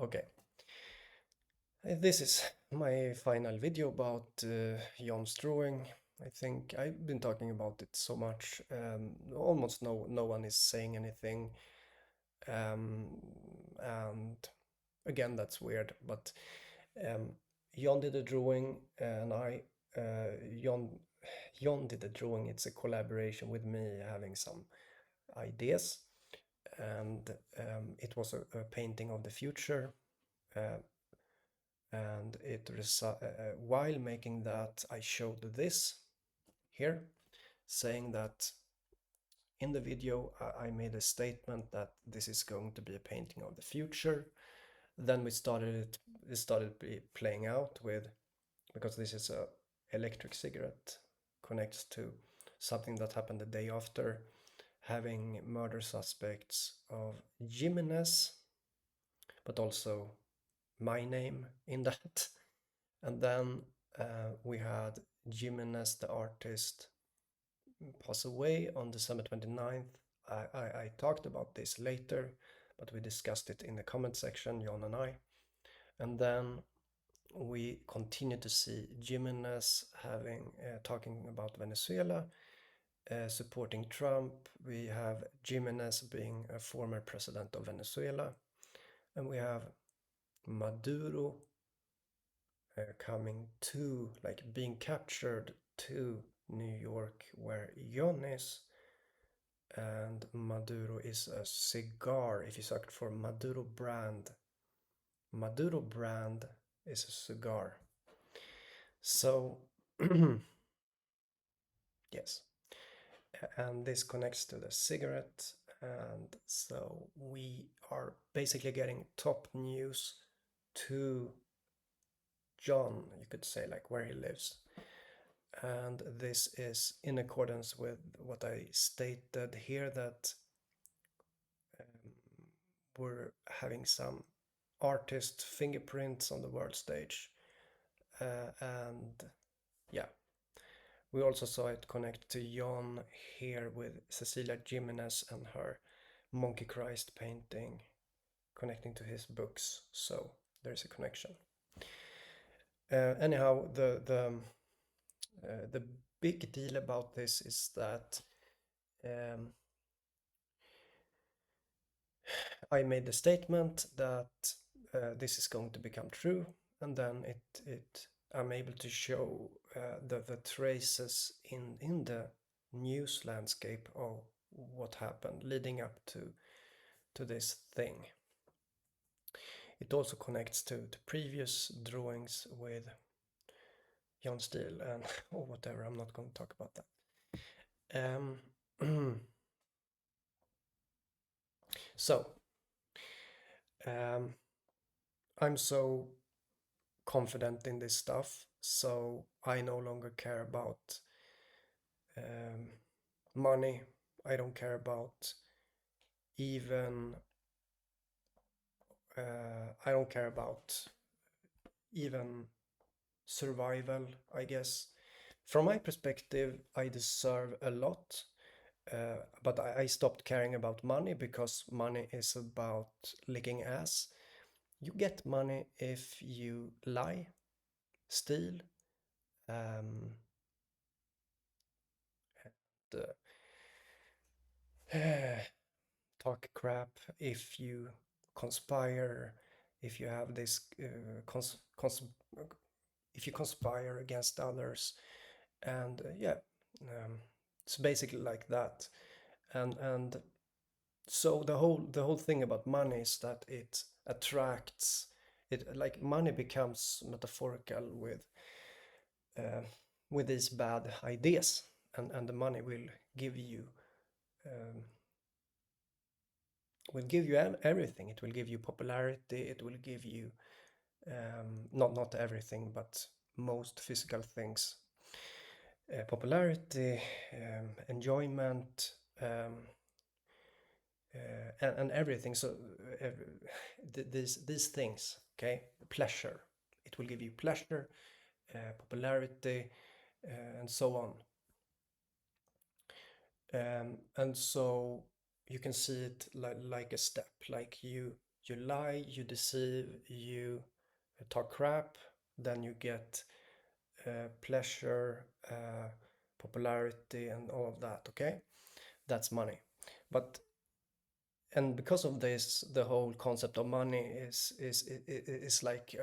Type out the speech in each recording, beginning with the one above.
Okay, this is my final video about Jon's drawing. I think I've been talking about it so much. Almost no one is saying anything. Um, and again, that's weird. But um, Jon did a drawing, and Jon, Jon did a drawing. It's a collaboration with me, having some ideas, and it was a painting of the future. Uh, and while making that, I showed this here, saying that in the video I made a statement that this is going to be a painting of the future. Then it started playing out with, because this is a electric cigarette, connects to something that happened the day after, having murder suspects of Jimenez, but also my name in that. And then we had Jimenez, the artist, pass away on December 29th. I talked about this later, but we discussed it in the comment section, Jon and I. And then we continue to see Jimenez talking about Venezuela, supporting Trump. We have Jimenez being a former president of Venezuela, and we have Maduro coming to, like, being captured to New York, where Jon is. And Maduro is a cigar. If you search for Maduro brand is a cigar. So, yes. And this connects to the cigarette. And so we are basically getting top news to Jon, you could say, like where he lives. And this is in accordance with what I stated here, that we're having some artist fingerprints on the world stage. And yeah, we also saw it connect to Jon here with Cecilia Jimenez and her Monkey Christ painting connecting to his books. So there's a connection. Anyhow, the big deal about this is that um, I made the statement that this is going to become true, and then I'm able to show the traces in the news landscape of what happened leading up to this thing. It also connects to previous drawings with Jon Steele and or whatever. I'm not going to talk about that. So um, I'm so confident in this stuff, so I no longer care about um, money. I don't care about even I don't care about even survival, I guess. From my perspective, I deserve a lot, but I stopped caring about money because money is about licking ass. You get money if you lie, steal, um, and, talk crap, if you conspire, if you have this if you conspire against others, and yeah, it's basically like that. And so the whole thing about money is that it attracts it, like money becomes metaphorical uh, with these bad ideas, and the money um, will give you everything. It will give you popularity. It will give you not everything, but most physical things. Popularity, enjoyment, and everything. So these things, okay, pleasure. It will give you pleasure, popularity, and so on. And so you can see it like a step, like You lie, you deceive, you talk crap, then you get pleasure, popularity, and all of that. Okay, that's money. But and because of this, the whole concept of money is like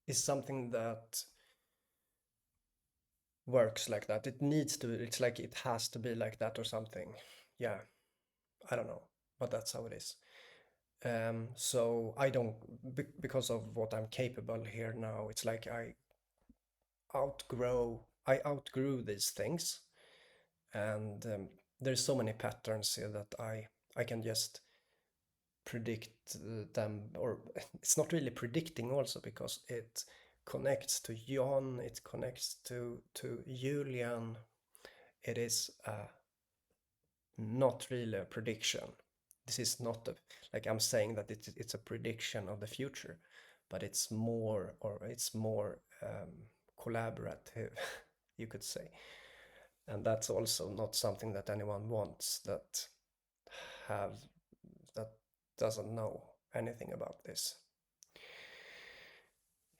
is something that works like that. It needs to. It's like it has to be like that or something. Yeah, I don't know, but that's how it is. So I don't, because of what I'm capable here now, it's like I outgrew these things, and there's so many patterns here that I can just predict them, or it's not really predicting also because it connects to Jon, it connects to Julian. It is not really a prediction. This is not a, like I'm saying that it's a prediction of the future, but it's more, or it's more collaborative, you could say. And that's also not something that anyone wants, have that doesn't know anything about this.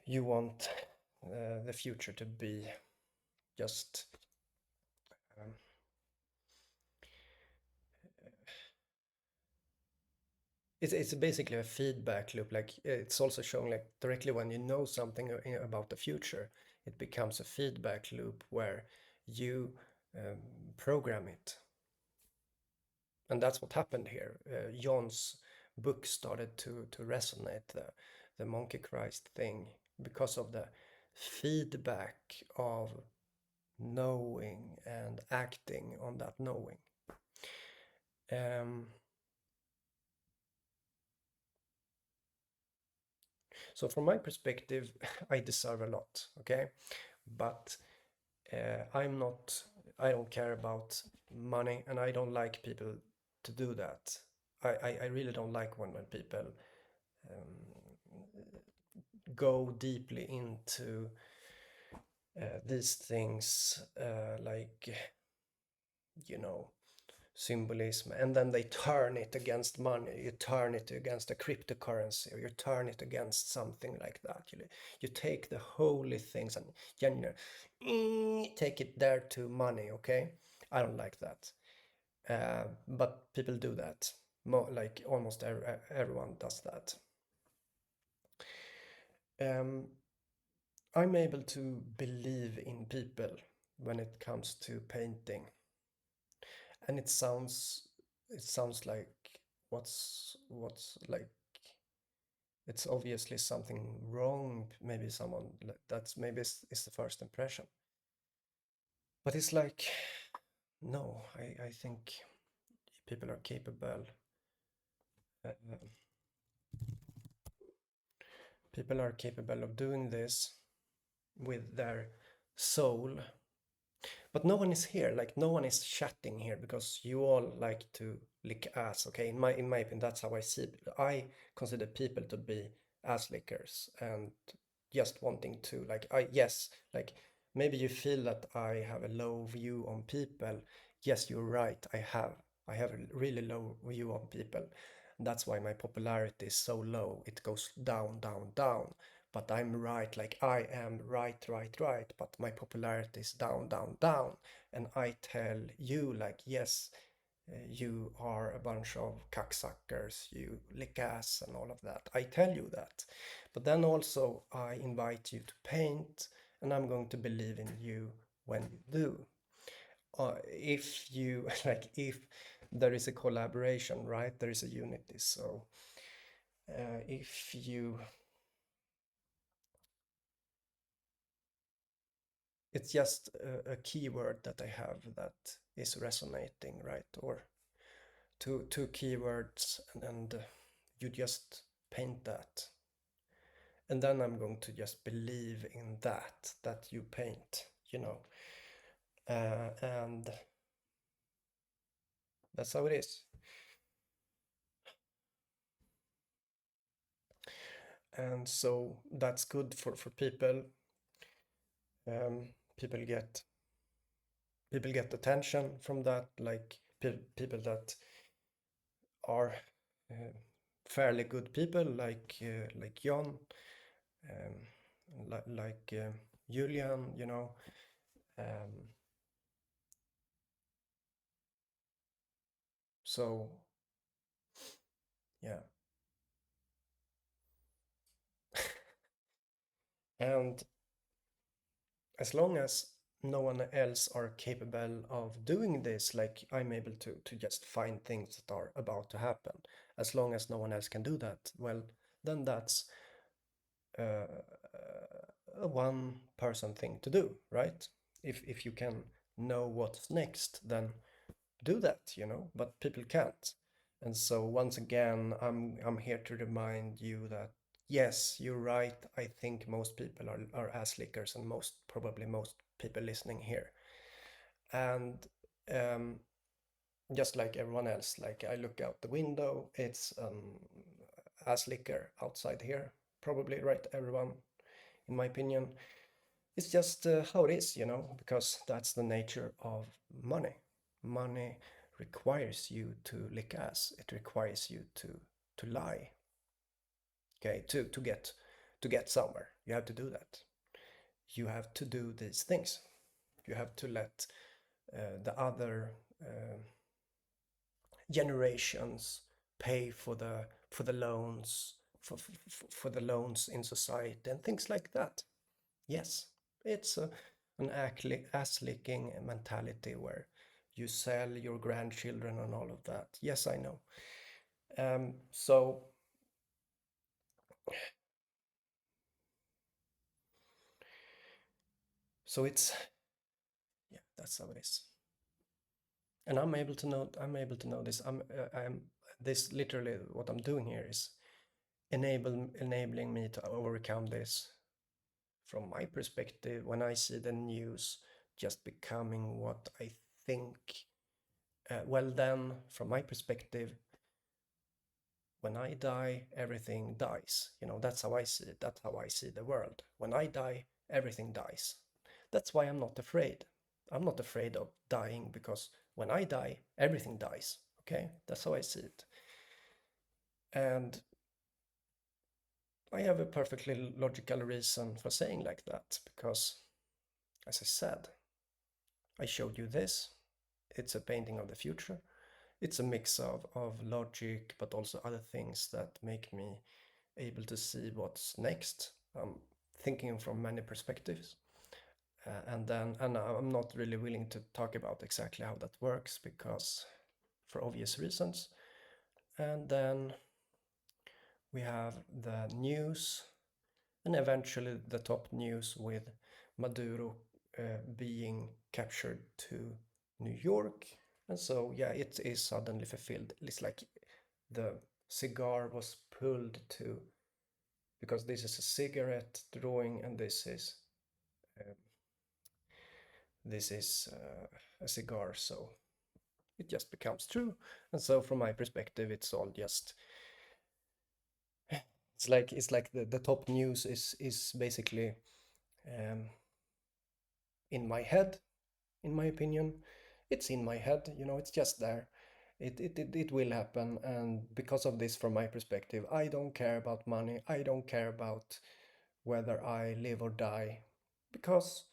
You want the future to be just um, it's basically a feedback loop. Like it's also showing like directly when you know something about the future, it becomes a feedback loop where you um, program it. And that's what happened here. Jon's book started to resonate, the monkey Christ thing, because of the feedback of knowing and acting on that knowing. Um, so from my perspective, I deserve a lot, okay? But I'm not, I don't care about money, and I don't like people to do that. I really don't like when people go deeply into these things, like, you know, symbolism, and then they turn it against money, you turn it against a cryptocurrency, or you turn it against something like that. You take the holy things and take it there to money, okay? I don't like that. But people do that. Like almost everyone does that. Um, I'm able to believe in people when it comes to painting, and it sounds like what's like, it's obviously something wrong. Maybe someone that's maybe is the first impression, but it's like, no, I think people are capable. Uh, People are capable of doing this with their soul. But no one is here, like no one is chatting here because you all like to lick ass, okay? In my opinion, that's how I see it. I consider people to be ass lickers and just wanting to, like, yes, like maybe you feel that I have a low view on people. Yes, you're right. I have a really low view on people. That's why my popularity is so low. It goes down, down, down. But I'm right, like I am right, right, right. But my popularity is down, down, down. And I tell you, like, yes, you are a bunch of cocksuckers, you lick ass and all of that. I tell you that. But then also I invite you to paint, and I'm going to believe in you when you do. If you like, if there is a collaboration, right? There is a unity. So if you, it's just a keyword that I have that is resonating, right? Or two keywords, and you just paint that, and then I'm going to just believe in that you paint, and that's how it is. And so that's good for people. um, people get people get attention from that, like people that are uh, fairly good people like John, like Julian, you know. Um, so yeah, and as long as no one else are capable of doing this, like I'm able to just find things that are about to happen, as long as no one else can do that, well, then that's a one person thing to do, right? If you can know what's next, then do that, you know, but people can't. And so once again, I'm here to remind you that yes, you're right. I think most people are ass lickers, and most people listening here. And um, just like everyone else, like I look out the window, it's ass licker outside here, probably, right? Everyone, in my opinion, it's just how it is, you know, because that's the nature of money. Money requires you to lick ass. It requires you to lie. Okay, to get somewhere, you have to do that. You have to do these things. You have to let the other generations pay for the loans for the loans in society and things like that. Yes, it's an ass licking mentality where you sell your grandchildren and all of that. Yes, I know. So it's, yeah, that's how it is. And I'm able to know this. I'm this literally what I'm doing here is enabling me to overcome this from my perspective when I see the news just becoming what I think. Well, then, from my perspective, when I die, everything dies. You know, that's how I see it. That's how I see the world. When I die, everything dies. That's why I'm not afraid. I'm not afraid of dying because when I die, everything dies. Okay? That's how I see it. And I have a perfectly logical reason for saying like that because, as I said, I showed you this. It's a painting of the future. It's a mix of logic, but also other things that make me able to see what's next. I'm thinking from many perspectives. And I'm not really willing to talk about exactly how that works because for obvious reasons. And then we have the news, and eventually the top news with Maduro being captured to New York. And so, yeah, it is suddenly fulfilled. It's like the cigar was pulled to, because this is a cigarette drawing and uh, this is a cigar, so it just becomes true. And so from my perspective, it's all just, it's like the top news is basically um, in my head, in my opinion. It's in my head, you know, it's just there. It will happen, and because of this, from my perspective, I don't care about money. I don't care about whether I live or die, because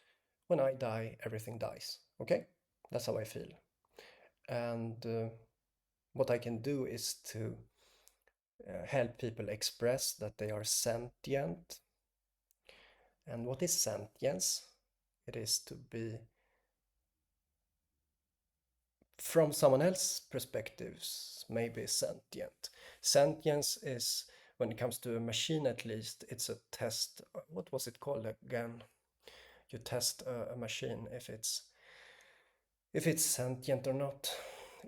when I die, everything dies. Okay, that's how I feel. And what I can do is to help people express that they are sentient. And what is sentience? It is to be, from someone else's perspectives, maybe sentient. Sentience is, when it comes to a machine at least, it's a test. What was it called again? You test a machine if it's sentient or not.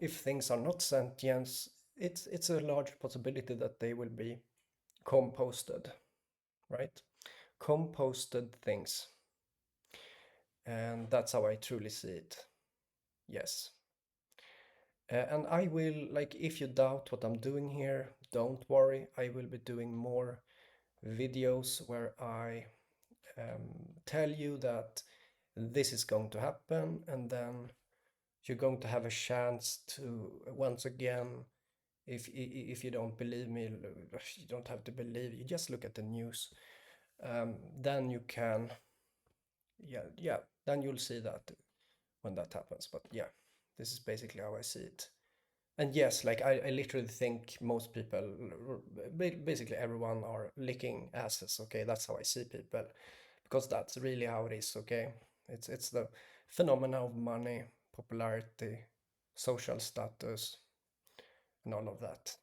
If things are not sentient, it's a large possibility that they will be composted, right? Composted things. And that's how I truly see it. Yes. And I will, like, if you doubt what I'm doing here, don't worry. I will be doing more videos where I tell you that this is going to happen, and then you're going to have a chance to once again if you don't believe me, you don't have to believe. You just look at the news. Then you can, yeah. Then you'll see that when that happens. But yeah, this is basically how I see it. And yes, like I literally think most people, basically everyone, are licking asses. Okay, that's how I see people, because that's really how it is. Okay, it's the phenomena of money, popularity, social status, and all of that.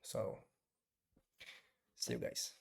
So see you guys.